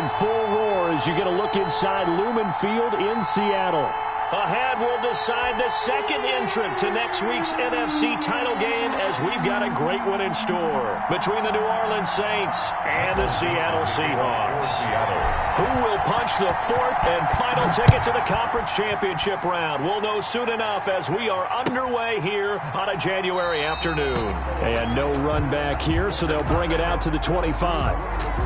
in full roar as you get a look inside Lumen Field in Seattle. Ahead, we'll decide the second entrant to next week's NFC title game as we've got a great one in store between the New Orleans Saints and the Seattle Seahawks. Who will punch the fourth and final ticket to the conference championship round? We'll know soon enough as we are underway here on a January afternoon. And no run back here, so they'll bring it out to the 25.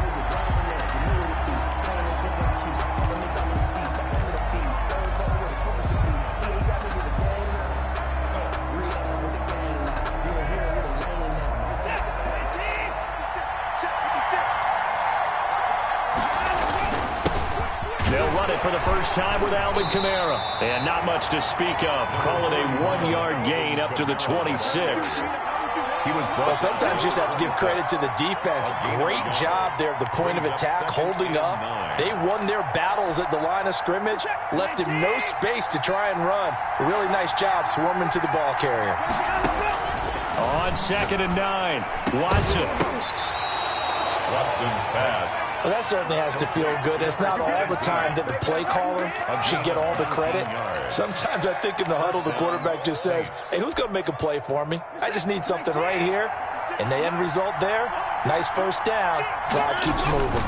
For the first time with Alvin Kamara. And not much to speak of. Call it a 1-yard gain up to the 26. Well, sometimes you just have to give credit to the defense. Great job there at the point of attack, holding up. They won their battles at the line of scrimmage, left him no space to try and run. A really nice job swarming to the ball carrier. On 2nd and 9, Watson. Watson's pass. Well, that certainly has to feel good. It's not all the time that the play caller should get all the credit. Sometimes I think in the huddle, the quarterback just says, hey, who's going to make a play for me? I just need something right here. And the end result there, nice first down. Drive keeps moving.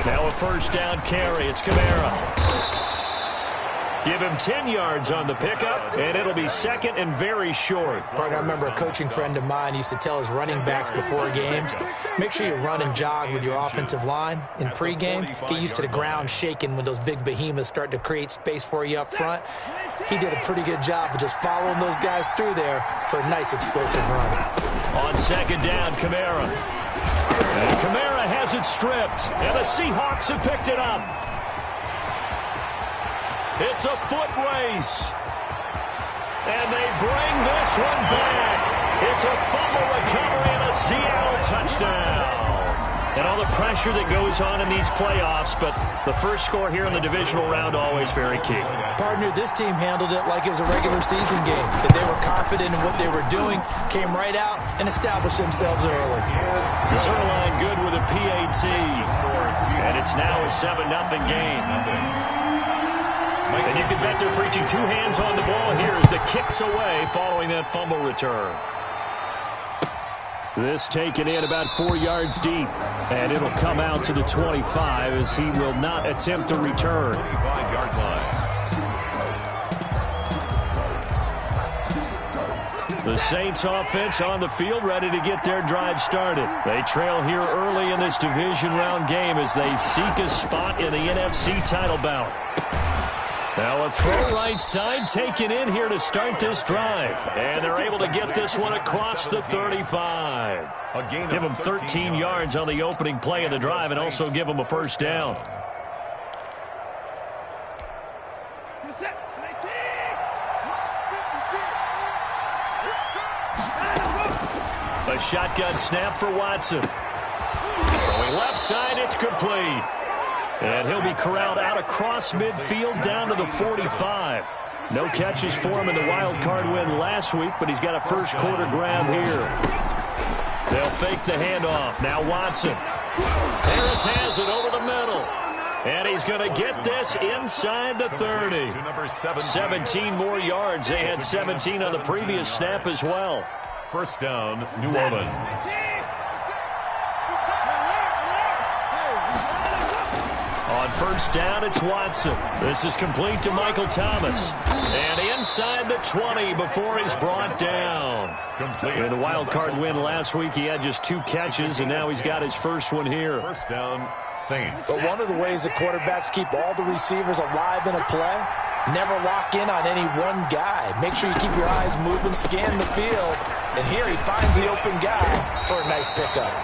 Now a first down carry. It's Kamara. Give him 10 yards on the pickup, and it'll be second and very short. Partner, I remember a coaching friend of mine used to tell his running backs before games, make sure you run and jog with your offensive line in pregame. Get used to the ground shaking when those big behemoths start to create space for you up front. He did a pretty good job of just following those guys through there for a nice explosive run. On 2nd down, Kamara. And Kamara has it stripped, and the Seahawks have picked it up. It's a foot race. And they bring this one back. It's a fumble recovery and a Seattle touchdown. And all the pressure that goes on in these playoffs, but the first score here in the divisional round always very key. Partner, this team handled it like it was a regular season game. That they were confident in what they were doing, came right out and established themselves early. Zerline good with a PAT. And it's now a 7-0 game. And you can bet they're preaching two hands on the ball here as the kick's away following that fumble return. This taken in about 4 yards deep. And it'll come out to the 25 as he will not attempt to return. 25-yard line. The Saints offense on the field ready to get their drive started. They trail here early in this division round game as they seek a spot in the NFC title bout. Now a throw right side taken in here to start this drive. And they're able to get this one across the 35. Give them 13 yards on the opening play of the drive and also give them a first down. A shotgun snap for Watson. Throwing left side, it's complete. And he'll be corralled out across midfield down to the 45. No catches for him in the wild card win last week, but he's got a first quarter grab here. They'll fake the handoff. Now Watson. Harris has it over the middle. And he's going to get this inside the 30. 17 more yards. They had 17 on the previous snap as well. First down, New Orleans. On first down, it's Watson. This is complete to Michael Thomas. And inside the 20 before he's brought down. In the wild card win last week, he had just 2 catches, and now he's got his first one here. First down, Saints. But one of the ways the quarterbacks keep all the receivers alive in a play, never lock in on any one guy. Make sure you keep your eyes moving, scan the field. And here he finds the open guy for a nice pickup.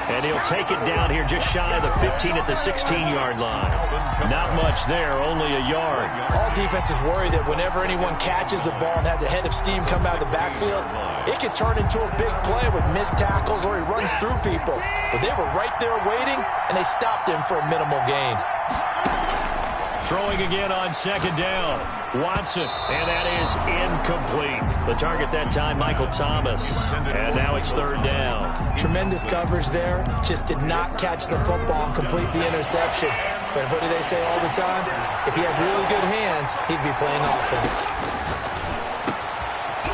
And he'll take it down here just shy of the 15 at the 16-yard line. Not much there, only a yard. All defenses worry that whenever anyone catches the ball and has a head of steam come out of the backfield, it could turn into a big play with missed tackles or he runs through people. But they were right there waiting, and they stopped him for a minimal gain. Throwing again on second down. Watson, and that is incomplete. The target that time, Michael Thomas. And now it's third down. Tremendous coverage there. Just did not catch the football and complete the interception. But what do they say all the time? If he had really good hands, he'd be playing offense.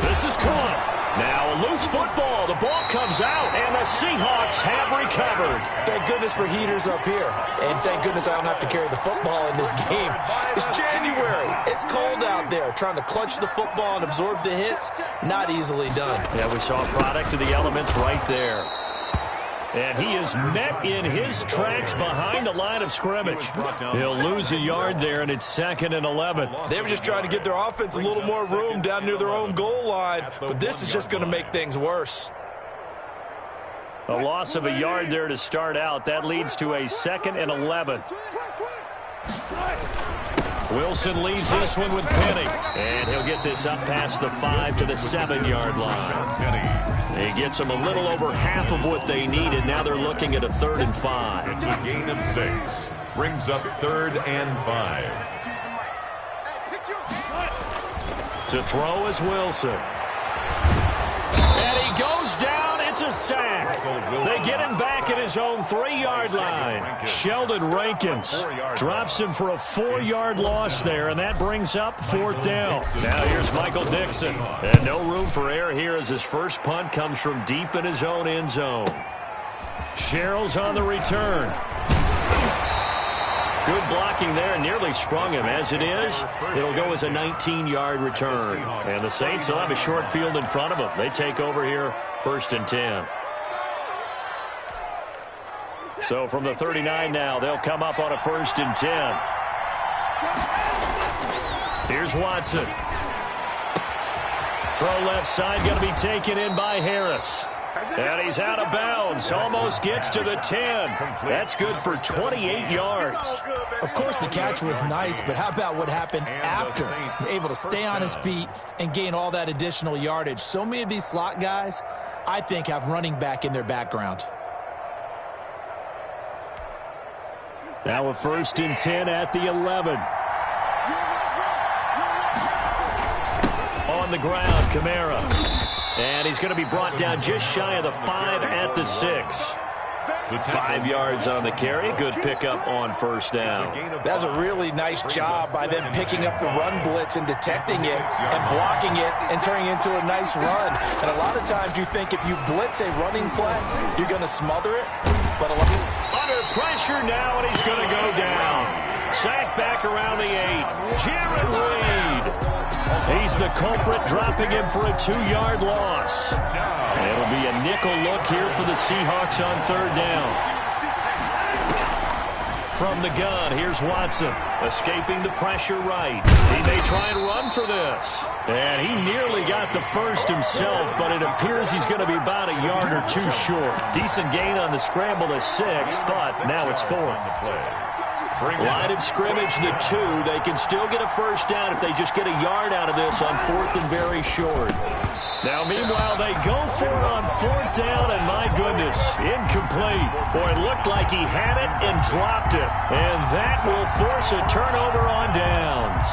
This is caught. Now a loose football. The ball comes out, and the Seahawks have recovered. Thank goodness for heaters up here. And thank goodness I don't have to carry the football in this game. It's January. It's cold out there. Trying to clutch the football and absorb the hits, not easily done. Yeah, we saw a product of the elements right there. And he is met in his tracks behind the line of scrimmage. He'll lose a yard there, and it's 2nd and 11. They were just trying to get their offense a little more room down near their own goal line, but this is just going to make things worse. A loss of a yard there to start out. That leads to a 2nd and 11. Wilson leaves this one with Penny. And he'll get this up past the 5 to the 7-yard line. He gets them a little over half of what they needed. Now they're looking at a 3rd and 5. It's a gain of 6. Brings up 3rd and 5. To throw is Wilson. And he goes down. It's a sack. They get him back at his own 3-yard line. Sheldon Rankins drops him for a 4-yard loss there, and that brings up 4th down. Now here's Michael Dixon. And no room for error here as his first punt comes from deep in his own end zone. Sherrill's on the return. Good blocking there, nearly sprung him. As it is, it'll go as a 19-yard return. And the Saints will have a short field in front of them. They take over here, 1st and 10. So from the 39 now, they'll come up on a 1st and 10. Here's Watson. Throw left side, going to be taken in by Harris. And he's out of bounds. Almost gets to the 10. That's good for 28 yards. Of course, the catch was nice, but how about what happened after? Able to stay on his feet and gain all that additional yardage. So many of these slot guys, I think, have running back in their background. Now a 1st and 10 at the 11. On the ground, Kamara. And he's going to be brought down just shy of the 5 at the 6. 5 yards on the carry. Good pickup on 1st down. That's a really nice job by them picking up the run blitz and detecting it and blocking it and turning it into a nice run. And a lot of times you think if you blitz a running play, you're going to smother it. But under pressure now, and he's going to go down. Sack back around the 8. Jared Reed. He's the culprit, dropping him for a 2-yard loss. It'll be a nickel look here for the Seahawks on 3rd down. From the gun, here's Watson, escaping the pressure right. He may try and run for this. And he nearly got the first himself, but it appears he's going to be about a yard or 2 short. Decent gain on the scramble to 6, but now it's 4th. Line of scrimmage, the 2. They can still get a 1st down if they just get a yard out of this on 4th and very short. Now, meanwhile, they go for it on 4th down, and my goodness, incomplete. Boy, it looked like he had it and dropped it. And that will force a turnover on downs.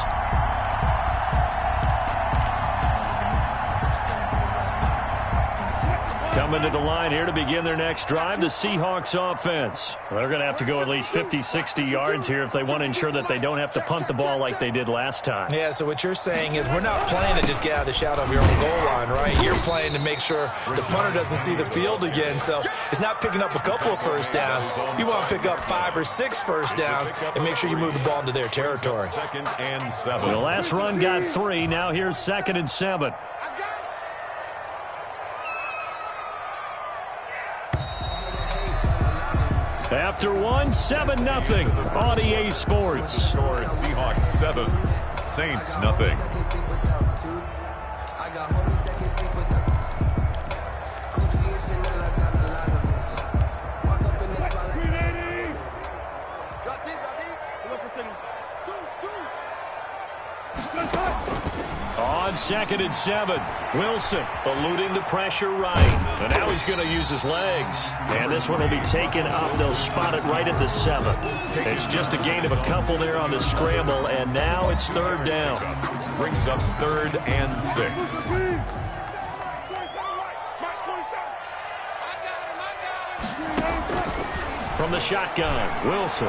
Coming to the line here to begin their next drive, the Seahawks offense. They're going to have to go at least 50, 60 yards here if they want to ensure that they don't have to punt the ball like they did last time. Yeah, so what you're saying is we're not playing to just get out of the shadow of your own goal line, right? You're playing to make sure the punter doesn't see the field again. So it's not picking up a couple of 1st downs. You want to pick up 5 or 6 1st downs and make sure you move the ball into their territory. 2nd and 7. The last run got 3. Now here's 2nd and 7. After 1, 7-0 on EA Sports. Score Seahawks 7, Saints nothing. On 2nd and 7, Wilson eluding the pressure right. And now he's going to use his legs. And this one will be taken up. They'll spot it right at the 7. It's just a gain of a couple there on the scramble, and now it's 3rd down. Brings up 3rd and 6. From the shotgun, Wilson.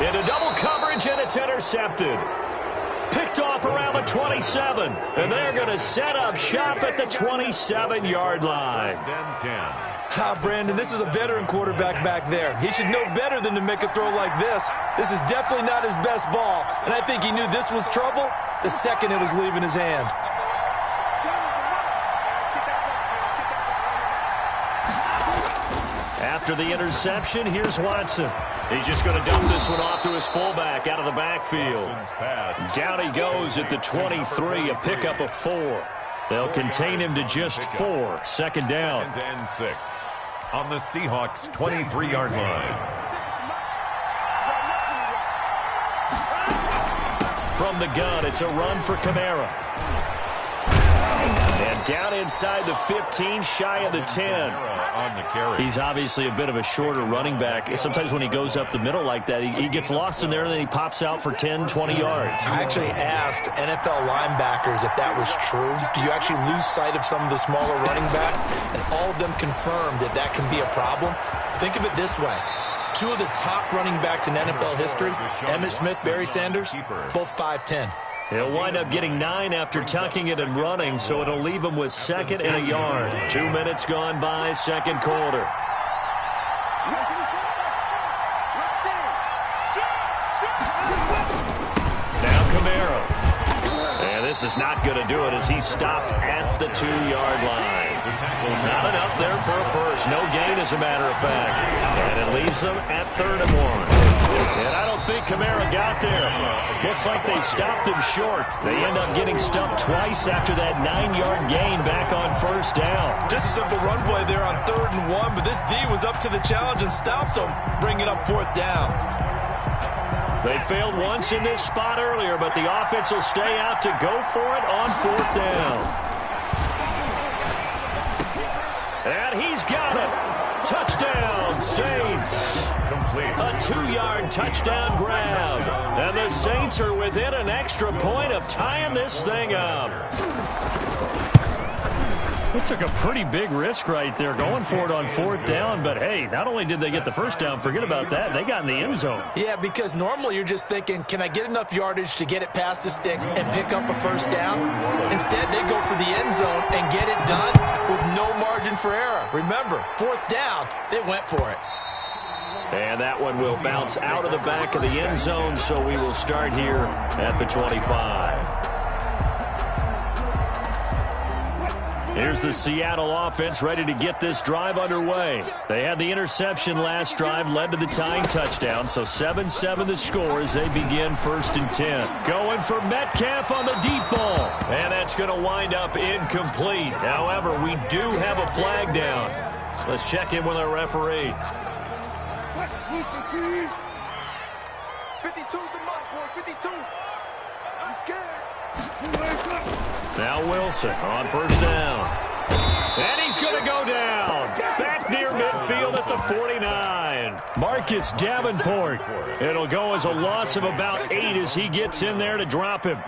Into double coverage, and it's intercepted. Picked off around the 27, and they're going to set up shop at the 27-yard line. Brandon, this is a veteran quarterback back there. He should know better than to make a throw like this. This is definitely not his best ball, and I think he knew this was trouble the second it was leaving his hand. After the interception, here's Watson. He's just going to dump this one off to his fullback out of the backfield. Down he goes at the 23, a pickup of 4. They'll contain him to just 4. 2nd down. 2nd and 6 on the Seahawks' 23-yard line. From the gun, it's a run for Kamara. And down inside the 15, shy of the 10. On the carry. He's obviously a bit of a shorter running back. Sometimes when he goes up the middle like that, he gets lost in there, and then he pops out for 10, 20 yards. I actually asked NFL linebackers if that was true. Do you actually lose sight of some of the smaller running backs? And all of them confirmed that that can be a problem. Think of it this way. 2 of the top running backs in NFL history, Emmitt Smith, Barry Sanders, both 5'10". He'll wind up getting 9 after tucking it and running, so it'll leave him with 2nd and a yard. 2 minutes gone by, 2nd quarter. Now Kamara. And this is not going to do it as he's stopped at the 2-yard line. Not enough there for a first. No gain, as a matter of fact. And it leaves them at 3rd and 1. And I don't think Kamara got there. Looks like they stopped him short. They end up getting stumped twice after that 9-yard gain back on 1st down. Just a simple run play there on 3rd and 1, but this D was up to the challenge and stopped them, bringing up 4th down. They failed once in this spot earlier, but the offense will stay out to go for it on 4th down. And he's got it. Touchdown, Saints. A 2-yard touchdown grab. And the Saints are within an extra point of tying this thing up. They took a pretty big risk right there going for it on 4th down. But, hey, not only did they get the first down, forget about that, they got in the end zone. Yeah, because normally you're just thinking, can I get enough yardage to get it past the sticks and pick up a 1st down? Instead, they go for the end zone and get it done with no margin for error. Remember, 4th down, they went for it. And that one will bounce out of the back of the end zone, so we will start here at the 25. Here's the Seattle offense ready to get this drive underway. They had the interception last drive, led to the tying touchdown, so 7-7 the score as they begin 1st and 10. Going for Metcalf on the deep ball, and that's going to wind up incomplete. However, we do have a flag down. Let's check in with our referee. 52's the mark, boy. 52. I'm scared. Now Wilson on 1st down. And he's going to go down. Back near midfield at the 49. Marcus Davenport. It'll go as a loss of about 8 as he gets in there to drop him.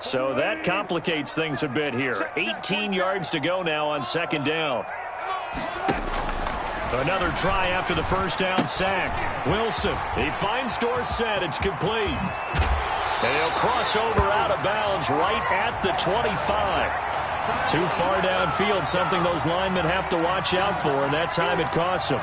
So that complicates things a bit here. 18 yards to go now on 2nd down. Another try after the 1st down sack. Wilson, he finds Dorsett. It's complete. And he'll cross over out of bounds right at the 25. Too far downfield, something those linemen have to watch out for, and that time it costs them.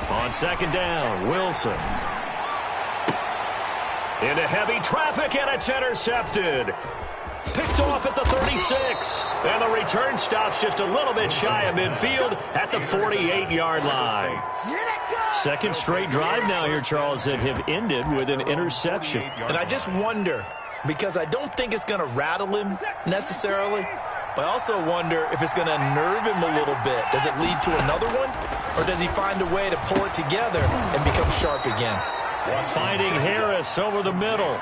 On 2nd down, Wilson. Into heavy traffic, and it's intercepted. Picked off off at the 36. And the return stops just a little bit shy of midfield at the 48-yard line. Second straight drive now here, Charles, that have ended with an interception. And I just wonder, because I don't think it's going to rattle him necessarily, but I also wonder if it's going to unnerve him a little bit. Does it lead to another one? Or does he find a way to pull it together and become sharp again? Finding Harris over the middle.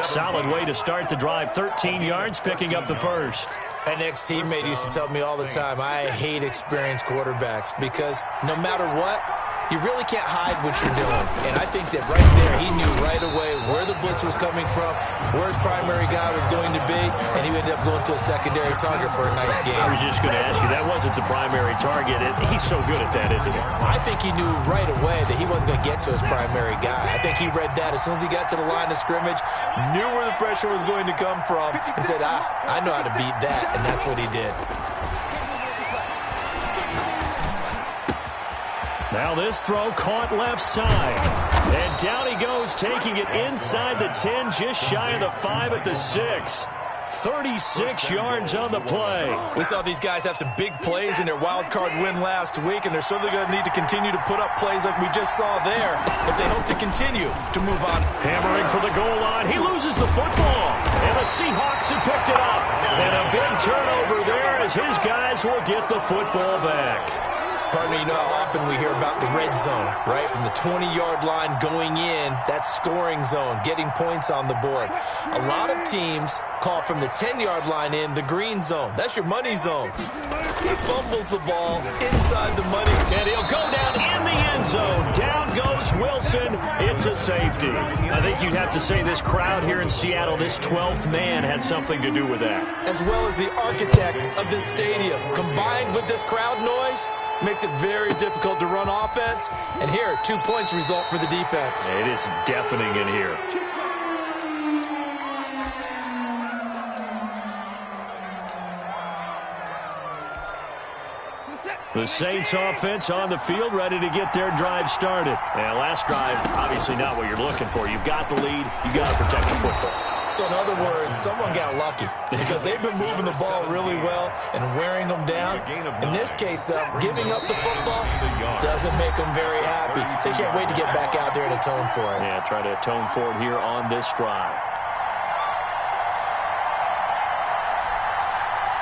Solid way to start the drive. 13 yards, picking up the first. An ex-teammate used to tell me all the time, I hate experienced quarterbacks because no matter what, you really can't hide what you're doing. And I think that right there, he knew right away where the blitz was coming from, where his primary guy was going to be, and he ended up going to a secondary target for a nice game. I was just going to ask you, that wasn't the primary target. He's so good at that, isn't he? I think he knew right away that he wasn't going to get to his primary guy. I think he read that as soon as he got to the line of scrimmage, knew where the pressure was going to come from, and said, I know how to beat that, and that's what he did. Now this throw caught left side. And down he goes, taking it inside the 10, just shy of the 5 at the 6. 36 yards on the play. We saw these guys have some big plays in their wild card win last week, and they're certainly going to need to continue to put up plays like we just saw there if they hope to continue to move on. Hammering for the goal line. He loses the football. And the Seahawks have picked it up. And a big turnover there as his guys will get the football back. Partner, you know how often we hear about the red zone, right? From the 20-yard line going in, that's scoring zone, getting points on the board. A lot of teams call from the 10-yard line in the green zone. That's your money zone. He fumbles the ball inside the money. And he'll go down in the end zone. Down goes Wilson. It's a safety. I think you'd have to say this crowd here in Seattle, this 12th man had something to do with that. As well as the architect of this stadium. Combined with this crowd noise, makes it very difficult to run offense. And here, 2 points result for the defense. It is deafening in here. The Saints offense on the field, ready to get their drive started. And last drive, obviously not what you're looking for. You've got the lead. You've got to protect the football. So in other words, someone got lucky because they've been moving the ball really well and wearing them down. In this case, though, giving up the football doesn't make them very happy. They can't wait to get back out there and atone for it. Yeah, try to atone for it here on this drive.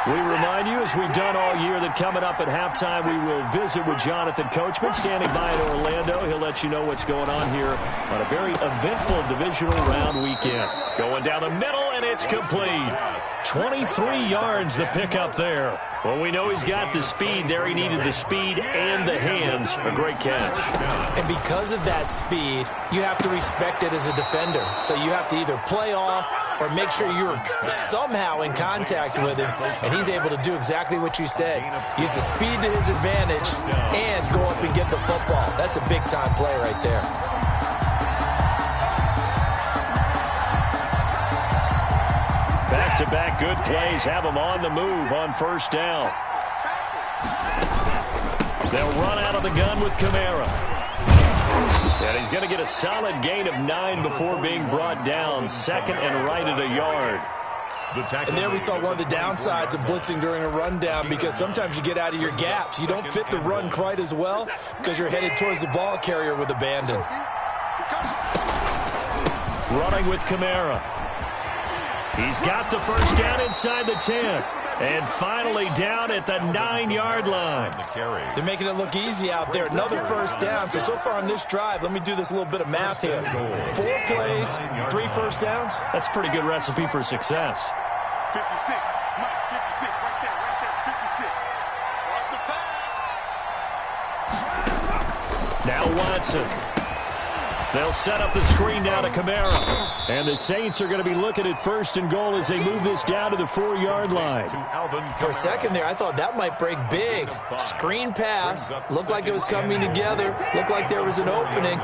We remind you, as we've done all year, that coming up at halftime, we will visit with Jonathan Coachman, standing by in Orlando. He'll let you know what's going on here on a very eventful divisional round weekend. Going down the middle, and it's complete. 23 yards, the pickup there. Well, we know he's got the speed there. He needed the speed and the hands. A great catch. And because of that speed, you have to respect it as a defender. So you have to either play off or make sure you're somehow in contact with him. And he's able to do exactly what you said. Use the speed to his advantage and go up and get the football. That's a big-time play right there. Back-to-back good plays have him on the move on first down. They'll run out of the gun with Kamara. And he's going to get a solid gain of 9 before being brought down. Second and right at a yard. And there we saw one of the downsides of blitzing during a rundown, because sometimes you get out of your gaps. You don't fit the run quite as well because you're headed towards the ball carrier with abandon. Running with Kamara. He's got the first down inside the 10. And finally down at the 9-yard line. They're making it look easy out there. Another first down. So far on this drive, let me do this little bit of math here. 4 plays, 3 first downs. That's a pretty good recipe for success. 56. Mike, 56. Right there. 56. Watch the pass. Now Watson. They'll set up the screen down to Kamara. And the Saints are going to be looking at first and goal as they move this down to the 4-yard line. For a second there, I thought that might break big. Screen pass. Looked like it was coming together. Looked like there was an opening.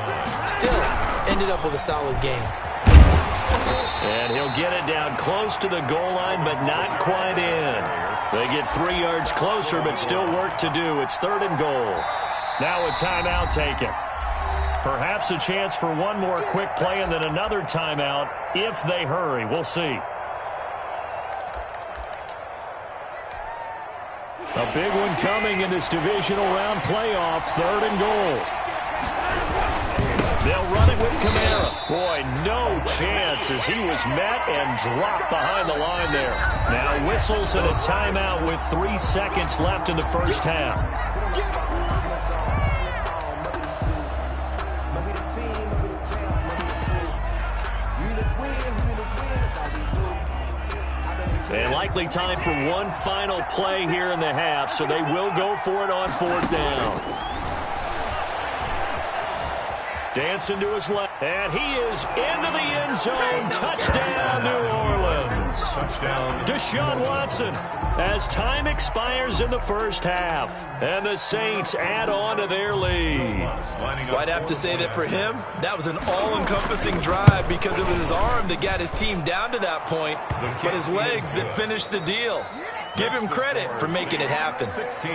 Still, ended up with a solid game. And he'll get it down close to the goal line, but not quite in. They get 3 yards closer, but still work to do. It's 3rd and goal. Now a timeout taken. Perhaps a chance for one more quick play and then another timeout if they hurry. We'll see. A big one coming in this divisional round playoff, 3rd and goal. They'll run it with Kamara. Boy, no chance as he was met and dropped behind the line there. Now whistles and a timeout with 3 seconds left in the first half. And likely time for one final play here in the half, so they will go for it on 4th down. Dancing to his left, and he is into the end zone. Touchdown, New Orleans. Touchdown. Deshaun Watson as time expires in the first half, and the Saints add on to their lead. Well, I'd have to say that for him, that was an all-encompassing drive because it was his arm that got his team down to that point, but his legs that finished the deal. Give him credit for making it happen.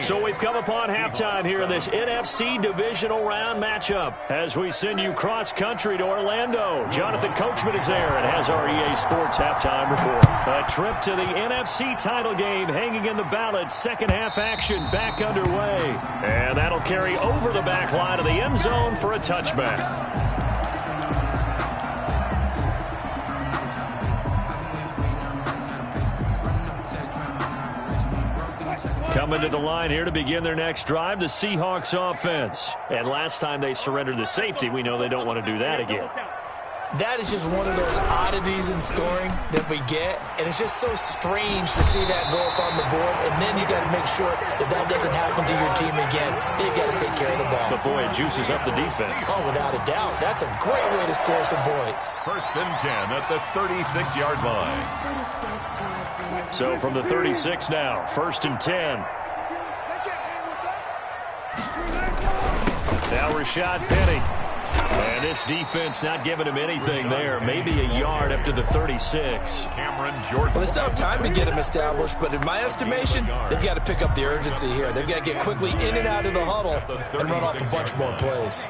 So we've come upon halftime here in this NFC divisional round matchup as we send you cross-country to Orlando. Jonathan Coachman is there and has our EA Sports halftime report. A trip to the NFC title game hanging in the balance. Second half action back underway. And that'll carry over the back line of the end zone for a touchback. Coming to the line here to begin their next drive, the Seahawks offense. And last time they surrendered the safety, we know they don't want to do that again. That is just one of those oddities in scoring that we get, and it's just so strange to see that go up on the board, and then you got to make sure that that doesn't happen to your team again. They've got to take care of the ball. But boy, it juices up the defense. Oh, without a doubt. That's a great way to score some points. 1st and 10 at the 36-yard line. So from the 36 now, 1st and 10. Now Rashad Penny. And this defense not giving him anything there. Maybe a yard up to the 36. Cameron Jordan. Well, they still have time to get him established, but in my estimation, they've got to pick up the urgency here. They've got to get quickly in and out of the huddle and run off a bunch more plays.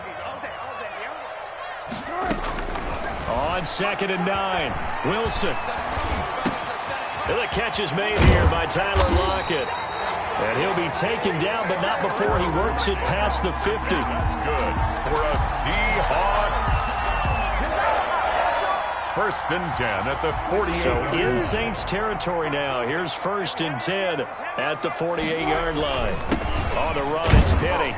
On 2nd and 9, Wilson. And the catch is made here by Tyler Lockett. And he'll be taken down, but not before he works it past the 50. That's good for a Seahawks. 1st and 10 at the 48. So in Saints territory now. Here's 1st and 10 at the 48-yard line. On the run, it's Penny.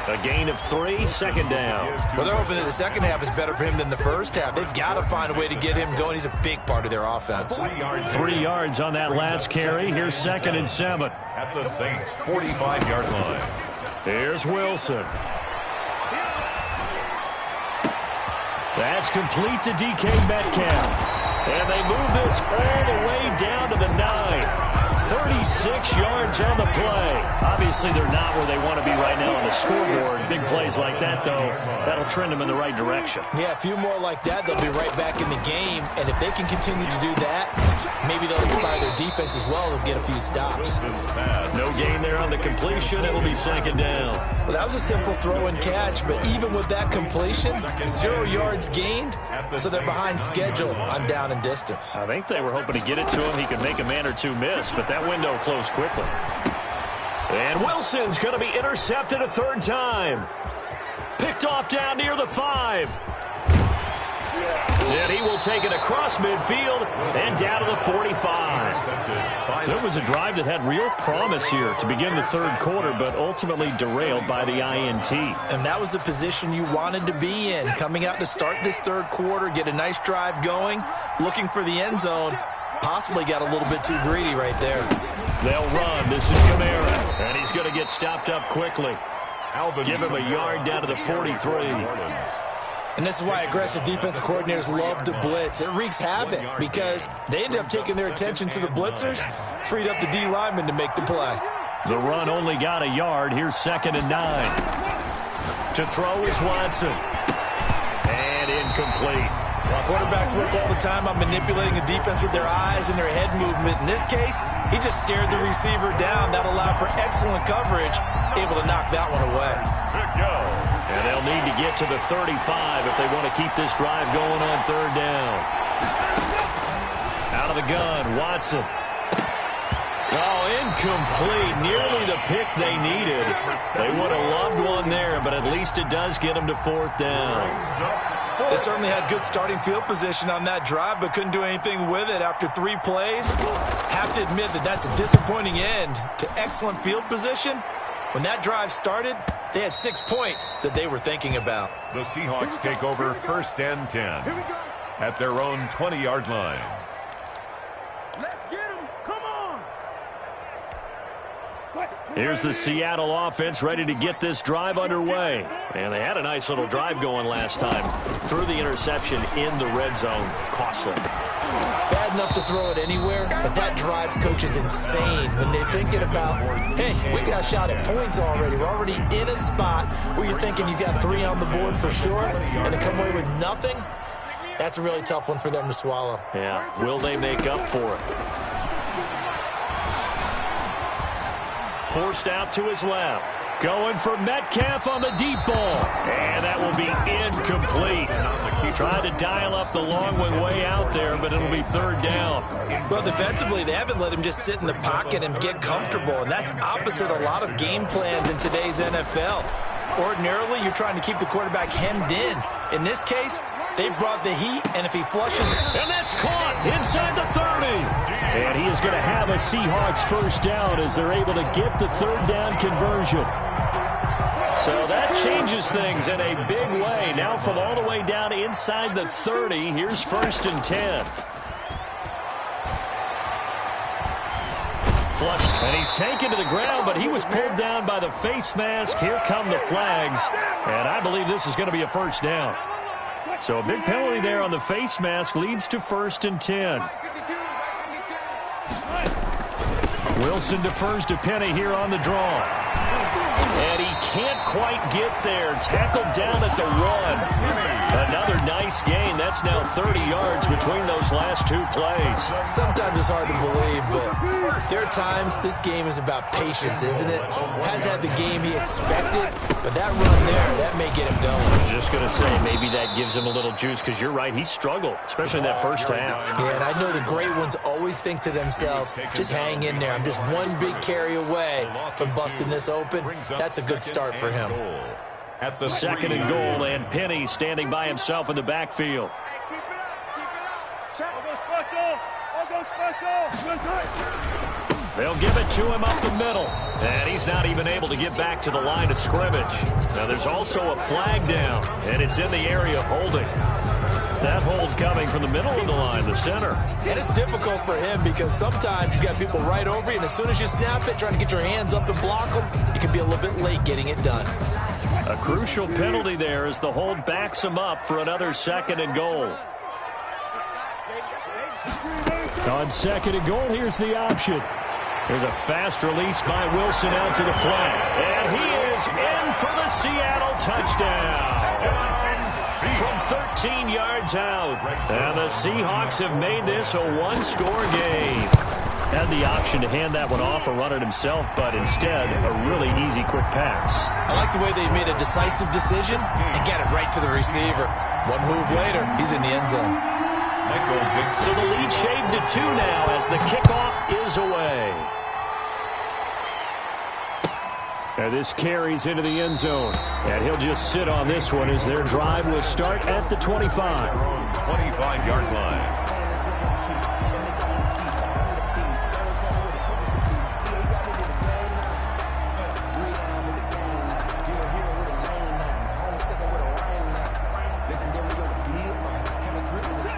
A gain of 3, 2nd down. Well, they're hoping that the second half is better for him than the first half. They've got to find a way to get him going. He's a big part of their offense. 3 yards on that last carry. Here's 2nd and 7. At the Saints' 45-yard line. Here's Wilson. That's complete to DK Metcalf. And they move this all the way down to the 9. 36 yards on the play. Obviously, they're not where they want to be right now on the scoreboard. Big plays like that, though, that'll trend them in the right direction. Yeah, a few more like that, they'll be right back in the game. And if they can continue to do that, maybe they'll inspire their defense as well. They'll get a few stops. No gain there on the completion. It'll be 2nd down. Well, that was a simple throw and catch, but even with that completion, 0 yards gained, so they're behind schedule on down and distance. I think they were hoping to get it to him. He could make a man or two miss, but that window closed quickly. And Wilson's going to be intercepted a 3rd time. Picked off down near the 5. And he will take it across midfield and down to the 45. So it was a drive that had real promise here to begin the 3rd quarter, but ultimately derailed by the INT. And that was the position you wanted to be in, coming out to start this 3rd quarter, get a nice drive going, looking for the end zone. Possibly got a little bit too greedy right there. They'll run. This is Kamara, and he's going to get stopped up quickly. Give him a yard down to the 43. And this is why aggressive defensive coordinators love to blitz. It wreaks havoc because they end up taking their attention to the blitzers, freed up the D lineman to make the play. The run only got a yard. Here's 2nd and 9. To throw is Watson. And incomplete. Quarterbacks work all the time on manipulating the defense with their eyes and their head movement. In this case, he just stared the receiver down. That allowed for excellent coverage, able to knock that one away. And they'll need to get to the 35 if they want to keep this drive going on 3rd down. Out of the gun, Watson. Oh, incomplete. Nearly the pick they needed. They would have loved one there, but at least it does get them to 4th down. They certainly had good starting field position on that drive, but couldn't do anything with it after 3 plays. Have to admit that that's a disappointing end to excellent field position. When that drive started, they had 6 points that they were thinking about. The Seahawks take over 1st and 10 at their own 20-yard line. Let's get him. Come on. Here's the Seattle offense ready to get this drive underway. And they had a nice little drive going last time. Threw the interception in the red zone. Costly. Bad enough to throw it anywhere, but that drives coaches insane when they're thinking about, hey, we got a shot at points already. We're already in a spot where you're thinking you got 3 on the board for sure, and to come away with nothing, that's a really tough one for them to swallow. Yeah, will they make up for it? Forced out to his left. Going for Metcalf on the deep ball. And that will be incomplete. Tried to dial up the long one way out there, but it'll be 3rd down. Well, defensively, they haven't let him just sit in the pocket and get comfortable, and that's opposite a lot of game plans in today's NFL. Ordinarily, you're trying to keep the quarterback hemmed in. In this case, they brought the heat, and if he flushes... And that's caught inside the 30. And he is going to have a Seahawks 1st down as they're able to get the 3rd down conversion. So that changes things in a big way. Now from all the way down inside the 30, here's 1st and 10. Flushed, and he's taken to the ground, but he was pulled down by the face mask. Here come the flags, and I believe this is going to be a 1st down. So a big penalty there on the face mask leads to 1st and 10. Wilson defers to Penny here on the draw. And he can't quite get there. Tackled down at the 1. Another nice gain. That's now 30 yards between those last 2 plays. Sometimes it's hard to believe, but there are times this game is about patience, isn't it? Has had the game he expected, but that run there, that may get him going. Just going to say, maybe that gives him a little juice, because you're right, he struggled, especially in that first half. Yeah, and I know the great ones always think to themselves, just hang in there. I'm just one big carry away from busting this open. That's a good start for him. At the 2nd and goal, and Penny standing by himself in the backfield. They'll give it to him up the middle. And he's not even able to get back to the line of scrimmage. Now there's also a flag down, and it's in the area of holding. That hold coming from the middle of the line, the center. And it's difficult for him because sometimes you got people right over you, and as soon as you snap it, trying to get your hands up and block them, you can be a little bit late getting it done. A crucial penalty there as the hold backs him up for another 2nd and goal. On 2nd and goal, here's the option. There's a fast release by Wilson out to the flat. And he is in for the Seattle touchdown. From 13 yards out. And the Seahawks have made this a 1-score game. Had the option to hand that one off or run it himself, but instead, a really easy, quick pass. I like the way they made a decisive decision and get it right to the receiver. One move later, he's in the end zone. So the lead shaved to 2 now as the kickoff is away. And this carries into the end zone. And he'll just sit on this one as their drive will start at the 25. 25-yard line.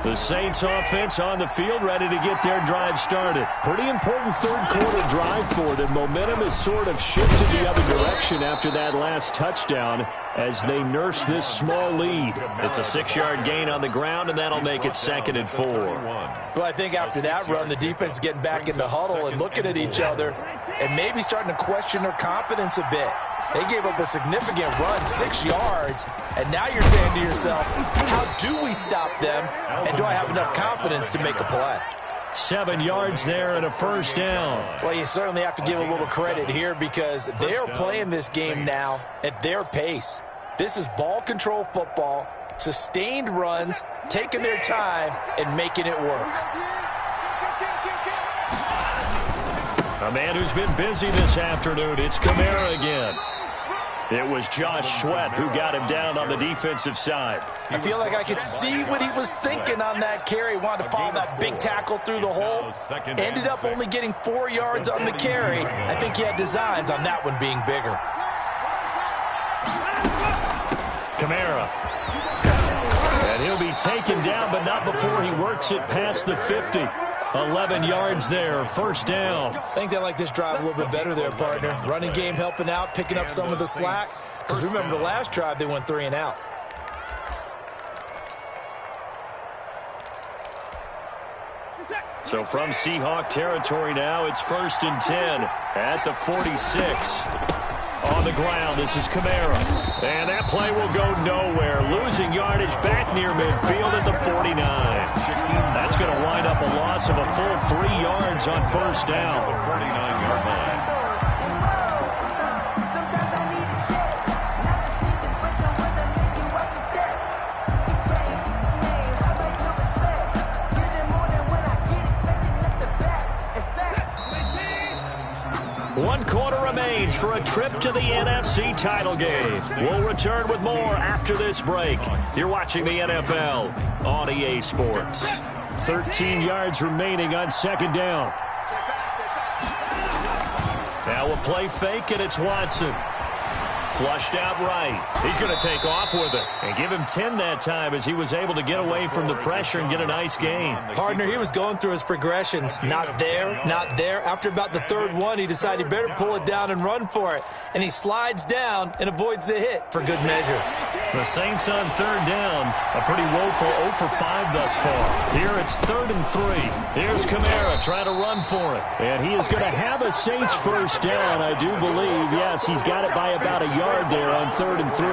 The Saints offense on the field ready to get their drive started. Pretty important 3rd quarter drive for them. Momentum has sort of shifted the other direction after that last touchdown as they nurse this small lead. It's a 6-yard gain on the ground, and that'll make it 2nd and 4. Well, I think after that run, the defense is getting back into huddle and looking at each other and maybe starting to question their confidence a bit. They gave up a significant run, 6 yards, and now you're saying to yourself, how do we stop them, and do I have enough confidence to make a play? 7 yards there and a 1st down. Well, you certainly have to give a little credit here because they are playing this game now at their pace. This is ball control football, sustained runs, taking their time, and making it work. A man who's been busy this afternoon. It's Kamara again. It was Josh Sweat who got him down on the defensive side. I feel like I could see what he was thinking on that carry. Wanted to follow that big tackle through the hole. Ended up only getting 4 yards on the carry. I think he had designs on that one being bigger. Kamara. And he'll be taken down, but not before he works it past the 50. 11 yards there, first down. I think they like this drive a little bit better there, partner. Running game helping out, picking up some of the slack. Because remember the last drive, they went 3 and out. So from Seahawk territory now, it's 1st and 10 at the 46. On the ground, this is Kamara. And that play will go nowhere. Losing yardage back near midfield at the 49. That's going to wind up a loss of a full 3 yards on first down. The 49-yard line. One quarter remains for a trip to the NFC title game. We'll return with more after this break. You're watching the NFL on EA Sports. 13 yards remaining on second down. Now a play fake, and it's Watson. Flushed out right. He's going to take off with it and give him 10 that time as he was able to get away from the pressure and get a nice gain. Partner, he was going through his progressions. Not there, not there. After about the third one, he decided he better pull it down and run for it. And he slides down and avoids the hit for good measure. The Saints on third down. A pretty woeful 0 for 5 thus far. Here it's 3rd and 3. Here's Kamara trying to run for it. And he is going to have a Saints first down, I do believe. Yes, he's got it by about a yard there on 3rd and 3.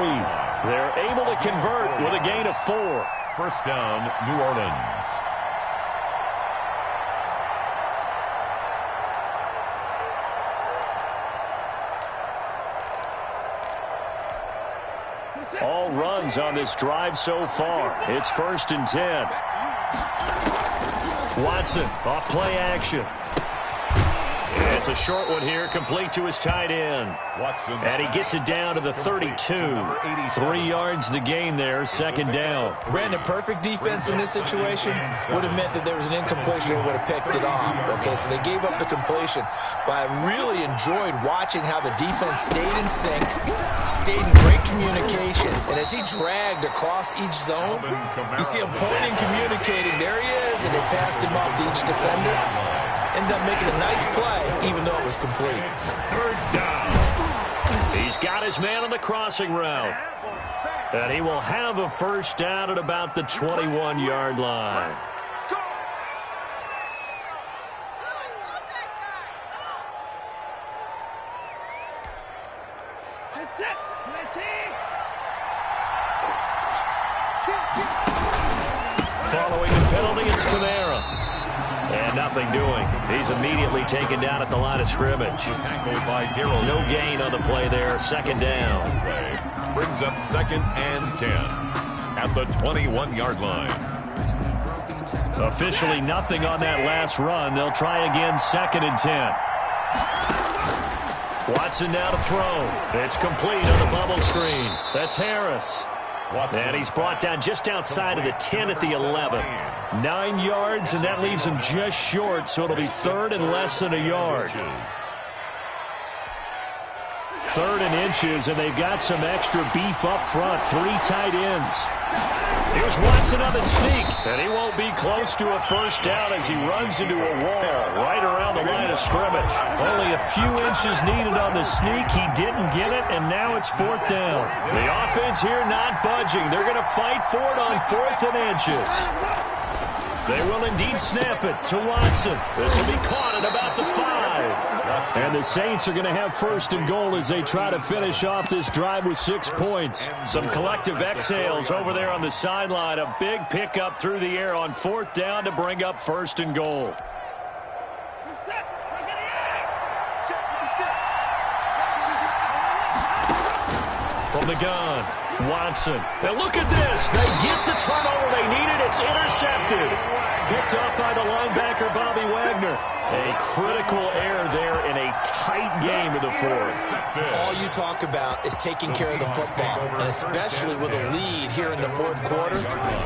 They're able to convert with a gain of 4. First down, New Orleans. All runs on this drive so far. It's 1st and 10. Watson off play action. It's a short one here, complete to his tight end. And he gets it down to the 32. 3 yards the gain there, second down. Brandon, perfect defense in this situation would have meant that there was an incompletion and would have picked it off. Okay, so they gave up the completion. But I really enjoyed watching how the defense stayed in sync, stayed in great communication. And as he dragged across each zone, you see him pointing, communicating. There he is, and they passed him off to each defender. Ended up making a nice play, even though it was complete. Third down. He's got his man on the crossing route. And he will have a first down at about the 21-yard line. Following the penalty, it's Kamara. And nothing doing. He's immediately taken down at the line of scrimmage. Tackled by Darrell. No gain on the play there. Second down. Brings up 2nd and 10 at the 21-yard line. Officially nothing on that last run. They'll try again 2nd and 10. Watson now to throw. It's complete on the bubble screen. That's Harris. And he's brought down just outside of the 10 at the 11. 9 yards, and that leaves him just short, so it'll be 3rd and less than a yard. 3rd and inches, and they've got some extra beef up front. 3 tight ends. Here's Watson on the sneak, and he won't be close to a first down as he runs into a wall right around the line of scrimmage. Only a few inches needed on the sneak. He didn't get it, and now it's 4th down. The offense here not budging. They're going to fight for it on 4th and inches. They will indeed snap it to Watson. This will be caught at about the 5. And the Saints are going to have 1st and goal as they try to finish off this drive with 6 points. Some collective exhales over there on the sideline. A big pickup through the air on 4th down to bring up 1st and goal. From the gun, Watson. And look at this. They get the turnover they needed. It's intercepted. Picked up by the linebacker, Bobby Wagner. A critical error there in a tight game in the fourth. All you talk about is taking care of the football, and especially with a lead here in the fourth quarter,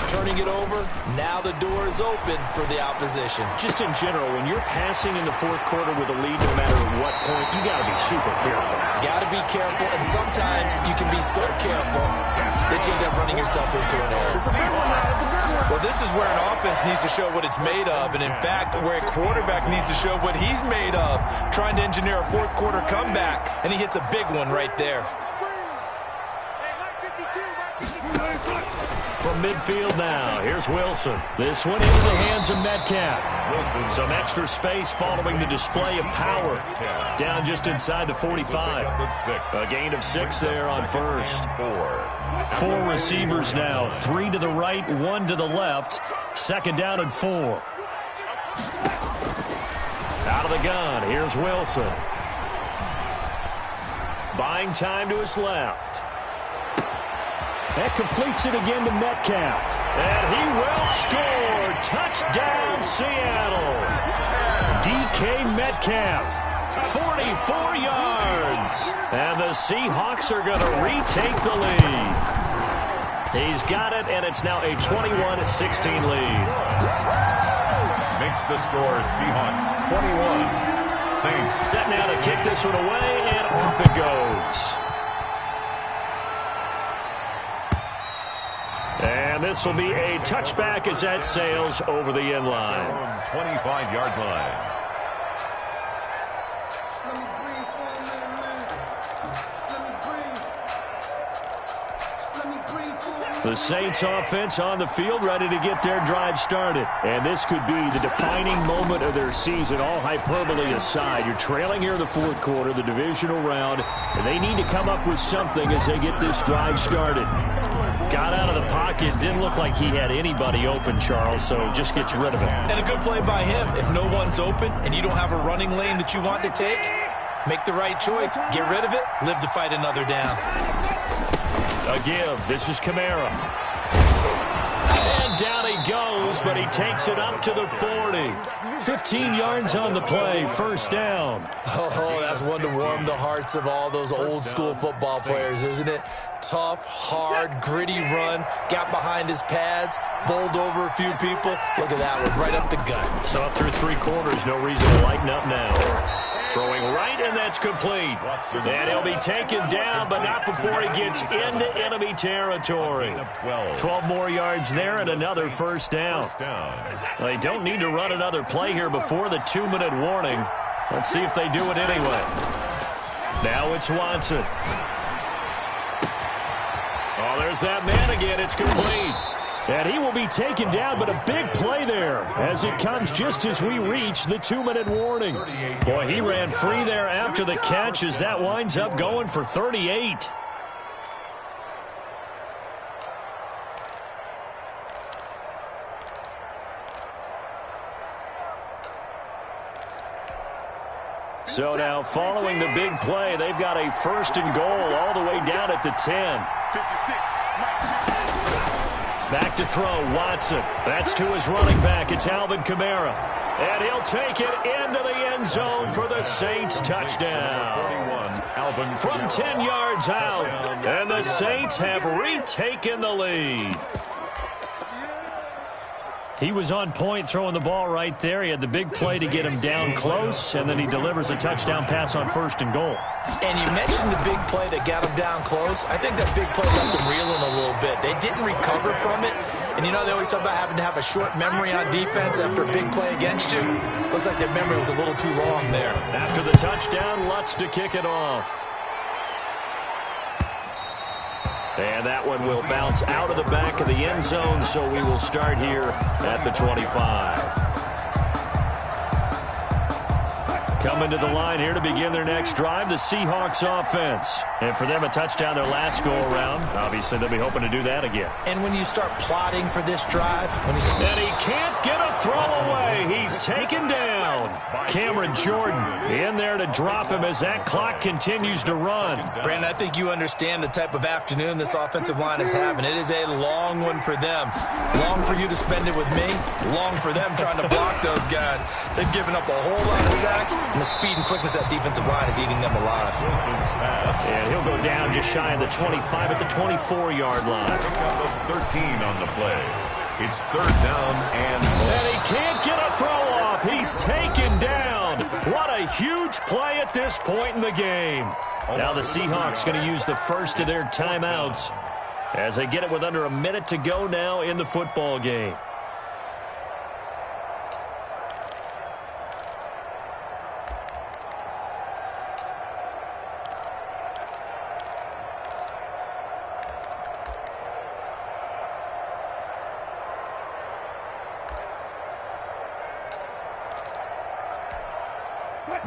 turning it over, now the door is open for the opposition. Just in general, when you're passing in the fourth quarter with a lead, no matter at what point, you got to be super careful. Got to be careful, and sometimes you can be so careful that you end up running yourself into an error. Well, this is where an offense needs to show what it's made of, and in fact, where a quarterback needs to show what he's made of, trying to engineer a fourth quarter comeback, and he hits a big one right there. From midfield now, here's Wilson. This one into the hands of Metcalf. Some extra space following the display of power. Down just inside the 45. A gain of 6 there on first. 4 receivers now. 3 to the right, 1 to the left. Second down and 4. Out of the gun, here's Wilson. Buying time to his left. That completes it again to Metcalf. And he will score. Touchdown, Seattle. DK Metcalf, 44 yards. And the Seahawks are going to retake the lead. He's got it, and it's now a 21-16 lead. Makes the score Seahawks 21. Saints set now to kick this one away, and off it goes. And this will be a touchback as that sails over the end line. 25-yard line. The Saints offense on the field, ready to get their drive started. And this could be the defining moment of their season, all hyperbole aside. You're trailing here in the fourth quarter, the divisional round, and they need to come up with something as they get this drive started. Got out of the pocket, didn't look like he had anybody open, Charles, so just gets rid of it. And a good play by him. If no one's open and you don't have a running lane that you want to take, make the right choice. Get rid of it, live to fight another down. A give. This is Kamara. And down he goes, but he takes it up to the 40. 15 yards on the play, first down. Oh, that's one to warm the hearts of all those old school football players, isn't it? Tough, hard, gritty run, got behind his pads, bowled over a few people. Look at that one, right up the gut. So up through 3 quarters, no reason to lighten up now. Throwing right, and that's complete. And he'll be taken down, but not before he gets into enemy territory. 12 more yards there and another first down. They don't need to run another play here before the 2-minute warning. Let's see if they do it anyway. Now it's Watson. Oh, there's that man again. It's complete. And he will be taken down, but a big play there as it comes just as we reach the 2-minute warning. Boy, he ran free there after the catch as that winds up going for 38. So now following the big play, they've got a first and goal all the way down at the 10. 56. Back to throw, Watson. That's to his running back. It's Alvin Kamara. And he'll take it into the end zone for the Saints touchdown. From 10 yards out. And the Saints have retaken the lead. He was on point throwing the ball right there. He had the big play to get him down close, and then he delivers a touchdown pass on first and goal. And you mentioned the big play that got him down close. I think that big play left him reeling a little bit. They didn't recover from it. And, you know, they always talk about having to have a short memory on defense after a big play against you. Looks like their memory was a little too long there. After the touchdown, Lutz to kick it off. And that one will bounce out of the back of the end zone, so we will start here at the 25. Coming to the line here to begin their next drive, the Seahawks offense. And for them, a touchdown their last go-around. Obviously, they'll be hoping to do that again. And when you start plotting for this drive, and he can't get a throw away. He's taken down. Cameron Jordan in there to drop him as that clock continues to run. Brandon, I think you understand the type of afternoon this offensive line is having. It is a long one for them. Long for you to spend it with me. Long for them trying to block those guys. They've given up a whole lot of sacks, and the speed and quickness of that defensive line is eating them alive. And he'll go down just shy of the 25 at the 24-yard line. 13 on the play. It's third down and he can't get a throw off. He's taken down. What a huge play at this point in the game. Now the Seahawks going to use the first of their timeouts as they get it with under a minute to go now in the football game.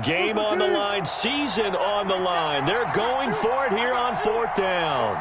Game on the line, season on the line. They're going for it here on fourth down.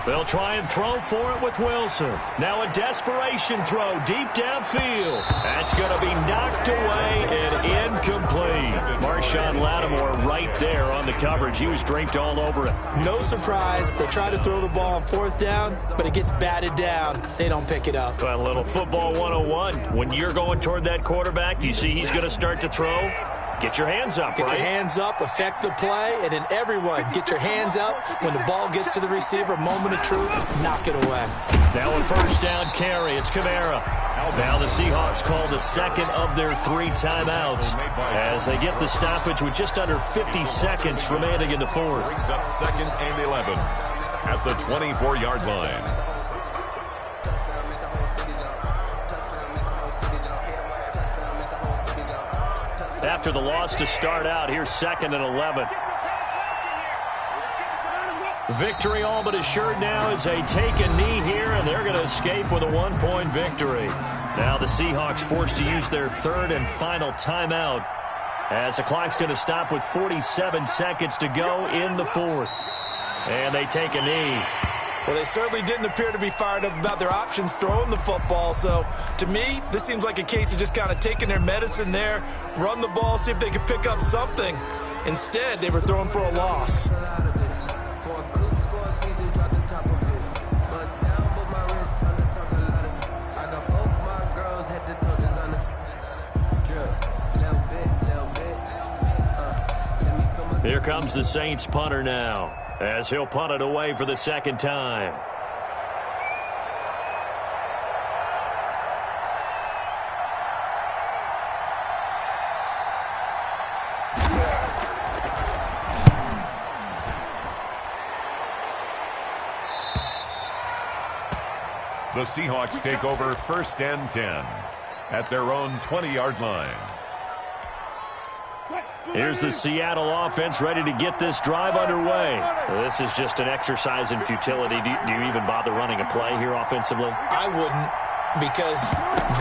They'll try and throw for it with Wilson. Now a desperation throw deep downfield. That's going to be knocked away and incomplete. Marshawn Lattimore right there on the coverage. He was draped all over it. No surprise. They try to throw the ball on fourth down, but it gets batted down. They don't pick it up. A little football 101. When you're going toward that quarterback, you see he's going to start to throw. Get your hands up, Get right? your hands up, affect the play, and then everyone get your hands up. When the ball gets to the receiver, moment of truth, knock it away. Now a first down carry. It's Kamara. Now the Seahawks call the second of their 3 timeouts as they get the stoppage with just under 50 seconds remaining in the fourth. Brings up second and 11 at the 24-yard line. After the loss to start out, here's second and 11. Victory all but assured now as they take a knee here, and they're going to escape with a 1-point victory. Now the Seahawks forced to use their third and final timeout as the clock's going to stop with 47 seconds to go in the fourth. And they take a knee. Well, they certainly didn't appear to be fired up about their options throwing the football. So, to me, this seems like a case of just kind of taking their medicine there, run the ball, see if they could pick up something. Instead, they were throwing for a loss. Here comes the Saints punter now, as he'll punt it away for the second time. The Seahawks take over first and 10 at their own 20-yard line. Here's the Seattle offense ready to get this drive underway. This is just an exercise in futility. Do you even bother running a play here offensively? I wouldn't, because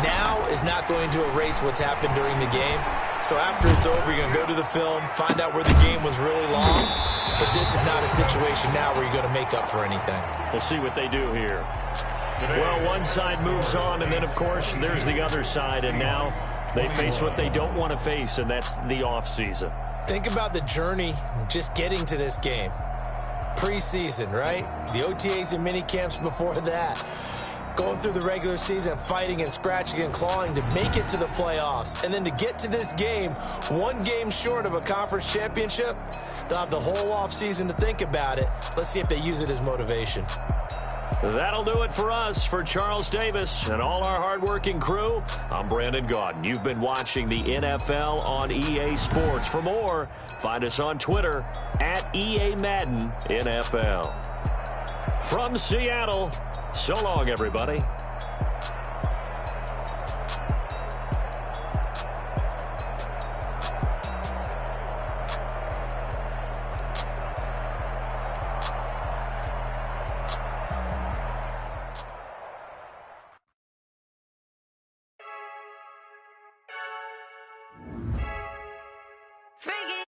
now is not going to erase what's happened during the game. So after it's over, you're going to go to the film, find out where the game was really lost. But this is not a situation now where you're going to make up for anything. We'll see what they do here. Well, one side moves on, and then, of course, there's the other side, and now they face what they don't want to face, and that's the offseason. Think about the journey just getting to this game. Preseason, right? The OTAs and mini camps before that. Going through the regular season, fighting and scratching and clawing to make it to the playoffs. And then to get to this game, one game short of a conference championship, they'll have the whole offseason to think about it. Let's see if they use it as motivation. That'll do it for us. For Charles Davis and all our hardworking crew, I'm Brandon Gaudin. You've been watching the NFL on EA Sports. For more, find us on Twitter at EA Madden NFL. From Seattle, so long, everybody. freaky.